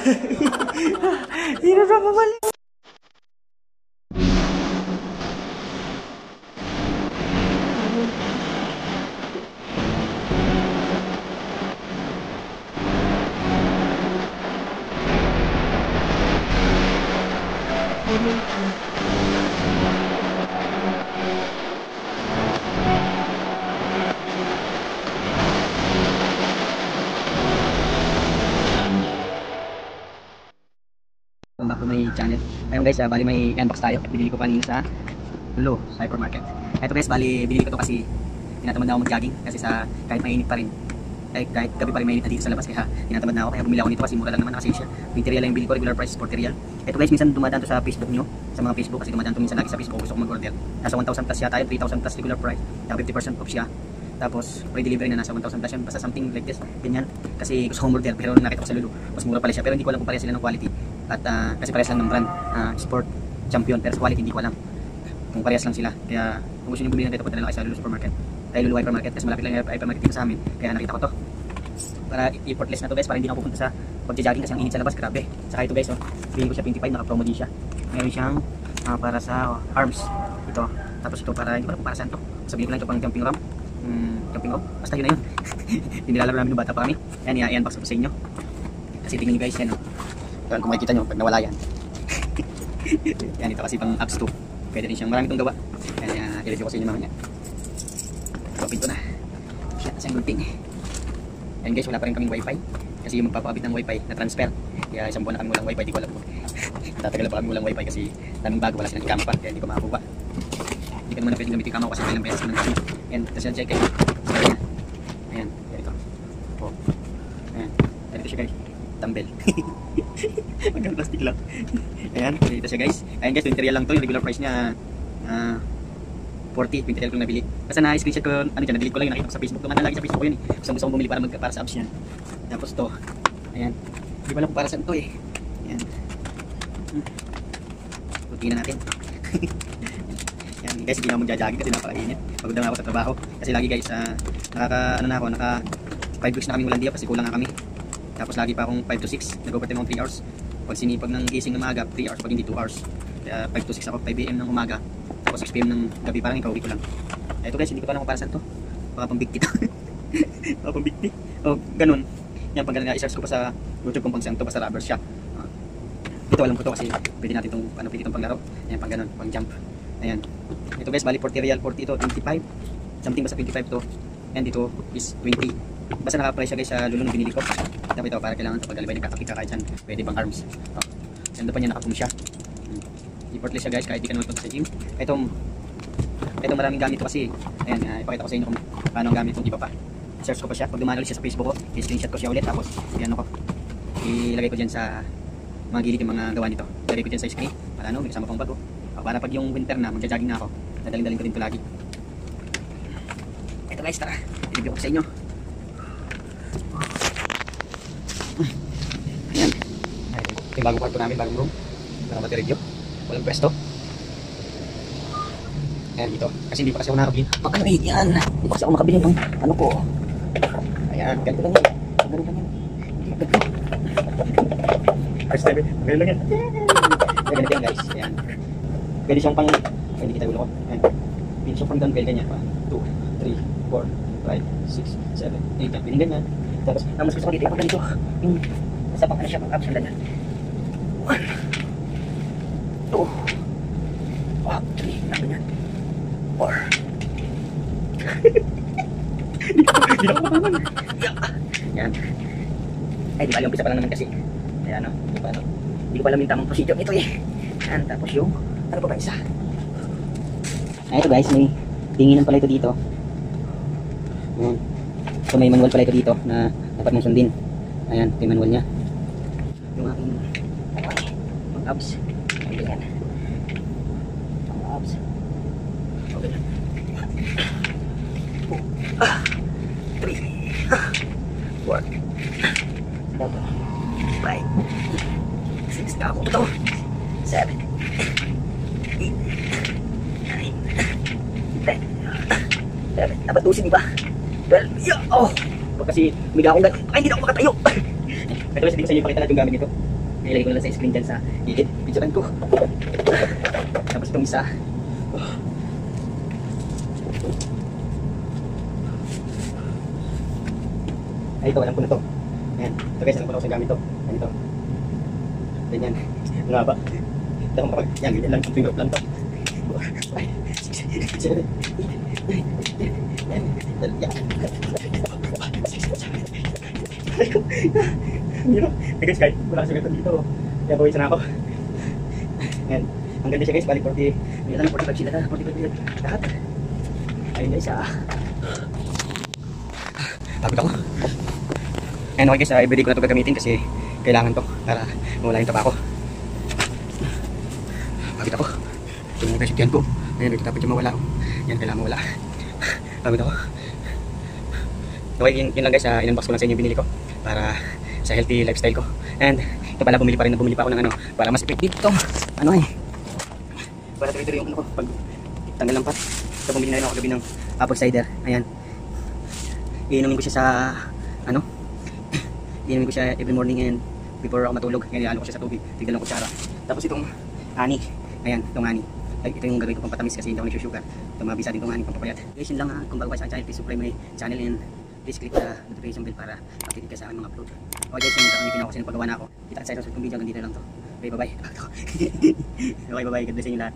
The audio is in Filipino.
Sino na bumalik? Back to my channel. Ayun guys, bali may unbox tayo. Binili ko kanina sa Lulu, sa hypermarket. Ito guys, bali binili ko to kasi tinatamad na ako mag-jogging kasi sa kahit mainit pa rin. Kahit gabi pa rin mainit na dito sa labas kaya tinatamad na ako. Kaya bumili ako nito kasi mura lang naman, kasi siya. 20 real lang yung bili ko, regular price 40 real. Ito guys, minsan dumadaan to sa Facebook nyo, sa mga Facebook kasi dumadaan to minsan lagi sa Facebook. Gusto ko mag-order. Nasa 1,000 plus yata yun, 3,000 plus regular price. Kaya 50% off siya. Tapos free delivery na nasa 1,000 plus yun, basta something like this, ganyan. Kasi gusto ko order pero nakita ko sa Lulu, mas mura pala siya, pero hindi ko alam kung pareha sila ng quality. At kasi parehas lang ng brand, Sport Champion, pero sa quality hindi ko alam kung parehas lang sila. Kaya kung gusto nyo bumili ng dito, punta na lang kayo sa Lulu Supermarket, tayo Lulu Hypermarket, kasi malapit lang yung hypermarket dito sa amin. Kaya nakita ko to para effortless na to guys, para hindi na ako pupunta sa pag-jogging kasi ang init sa labas, grabe. Saka ito guys, bilhin ko siya 25, naka-promo din siya. Meron siyang para sa arms ito, tapos ito para, hindi ko alam kung para saan to, sabihin ko lang ito pang jumping rope. Jumping rope, basta yun na yun. Nilalaro namin ng bata pa kami. Yan, i-unbox ko sa inyo kasi tingnan nyo guys, yan yan, kung makikita nyo pag nawala yan. Yan, ito kasi pang apps 2, pwede rin siyang, marami itong gawa. Yan, i-review ko sa inyo mamaya. Open ko na siya, isang good thing. Yan guys, wala pa rin kaming wifi kasi yung magpapakabit ng wifi na transfer, kaya isang buwan na kami walang wifi, di ko alam kung tatagal pa kami walang wifi kasi daming bago, wala silang ikama pa, kaya hindi ko makakuha. Hindi ka naman na pwedeng gamitin ikama ko kasi ilang beses ko nang gamit. Yan, tapos yan check guys. Ayan, ganito. Oh. Ayan, ganito siya guys, dumbbell. Hanggang plastic lang. Ayan, ganito siya guys. Ayan guys, 20 real lang to, yung regular price niya 40, 20 real ko nabili. Basta na-screenshot ko, ano dyan, nabili ko lang yung nakita ko sa Facebook. Tumahan lagi sa Facebook ko yun eh. Gusto kong bumili para sa apps yan. Tapos to, ayan, hindi ko alam kung para saan to eh. Ayan. Tingnan natin. Yan guys, hindi na ako magja-jogging kasi napakainit. Pagod na ako sa trabaho. Kasi lagi guys, naka 5 weeks na kami walang day off kasi kulang nga kami. Tapos lagi pa akong 5 to 6, nag-overtime akong 3 hours. Pag sinipag ng gising ng umaga, 3 hours, pag hindi 2 hours. Kaya 5 to 6 ako, 5 AM ng umaga. Tapos 6 PM ng gabi, parang ikaw, ko lang. Ito guys, hindi ko pa alam kung para saan to. Baka pambigti to. Baka pambigti. O, ganun. Yan, pag ganun, i-search ko pa sa YouTube kung pang saan to, basta rubber shop. Ito alam ko to kasi pwede natin itong, pwede itong panglaro. Ayan, pang ganun, pang jump. Ayan. Ito guys, bali 40 real, 40 ito, 25. Something basta 25 to. And dito is 20. Basta naka-price siya guys sa Lulu nung binili ko. Tapos ito, para kailangan ito paglalibay ng kakakita kahit saan. Pwede pang arms. Ganda pa niya, naka-boom siya. Effortless siya guys, kahit di ka naman punta sa gym. Ito maraming gamit ko kasi. Ayan, ipakita ko sa inyo kung paano ang gamit kong iba pa. Search ko pa siya, pag dumaan ulit siya sa Facebook ko, i-screenshot ko siya ulit, tapos ko, ilagay ko dyan sa mga gilid yung mga gawa nito. Ilagay ko dyan sa screen, para ano, may kasama pang bago. Para pag yung winter na, magja-jogging na ako, dadaling-daling ko din ito lagi. Ito guys, tara, i-review ko sa inyo. Ayan, ito yung bagong kwarto namin, bagong room. Para mati-review, walang pwesto. Ayan dito, kasi hindi pa kasi ako nakabili. Ano yan? Hindi pa kasi ako nakabili ng ano ko. Ayan, ganito lang yan. Ganito lang yan. Ganito. First time, ganito lang yan. Ganito yan guys, ayan. Pwede siyang pang, ay hindi kita ulo ko. Ayan. Pwede siyang pang dumbbell, ganyan pa. 2, 3, 4, 5, 6, 7, 8, yan. Pwede ganyan. Tapos, mas gusto ko dito, pag ganito, yung nasa pang ano siya, pang abs yung ganyan. 1, 2, 3, ganyan. 4. Hindi na ako makaman. Yan. Ay, di ba yung umpisa pa lang naman kasi. Ayan o, hindi ko pa alam yung tamang procedure nito eh. Yan, tapos yung, ano pa ba isa? Ay, ito guys, may tinginan pala ito dito. Ayan. So may manual pala ito dito na dapat mong sundin. Ayan, ito yung manual nya. Yung aking, pang abs. Ayan. Pang abs. Okay. 3, 4, 5, 6, ako ito, 7, 8, 9, 10, 11, dapat 12 diba? 12, yeah, oh! Kasi umiga akong gano'n, ay hindi na ako makatayo. Ito guys, hindi ko sa inyo ipakita lahat yung gamit nito. Nilagay ko lang sa screen dyan sa gilid. Picturean ko. Tapos itong isa. Ay, ito, alam ko na to. Ayan. Ito guys, alam ko na sa gamit to. Ganito. Ganyan. Nga ba? Ito akong kapag, yan, ganyan lang. Finger lang to. 5, 6, 7, 8, 9, 10, 11. Guys, kahit wala kasi ganito dito. Kaya pawisan na ako. Ayan. Ang ganda siya guys, balik 40. May alam 45 sila na. 45 sila. Lahat. Ayun guys, pagod ako. Ayan okay guys, everyday ko na ito gagamitin kasi kailangan to para mawala yung taba ko. Pagod ako. Ito yung resitian ko. Ayan, ito dapat yung mawala. Yan, kailangan mawala. Pagod ako. Okay, yun lang guys, in-unbox ko lang sa inyo yung binili ko para sa healthy lifestyle ko. And ito pala, bumili pa ako ng para mas effective ito. Para tuloy-tuloy yung ko pag tanggal ng pat. Ito bumili na rin ako gabi ng apple cider. Ayan. Iinumin ko siya sa iinumin ko siya every morning and before ako matulog. Kaya ko siya sa tubig. Tignan lang kutsara. Tapos itong honey. Ayan, itong honey. Ito yung gagawin ko pang patamis kasi hindi ako nagsusugar. Ito mabisa din itong honey pang papayat. Guys, yun lang kung bago kayo sa channel, please subscribe my channel and please click the notification bell para updated ka sa aking mga upload. Okay guys, yung kakamitin ako kasi nagpagawa na ako. Kita sa susunod kong video, hanggang dito lang to. Okay, bye bye. Okay, bye bye. God bless inyo lahat.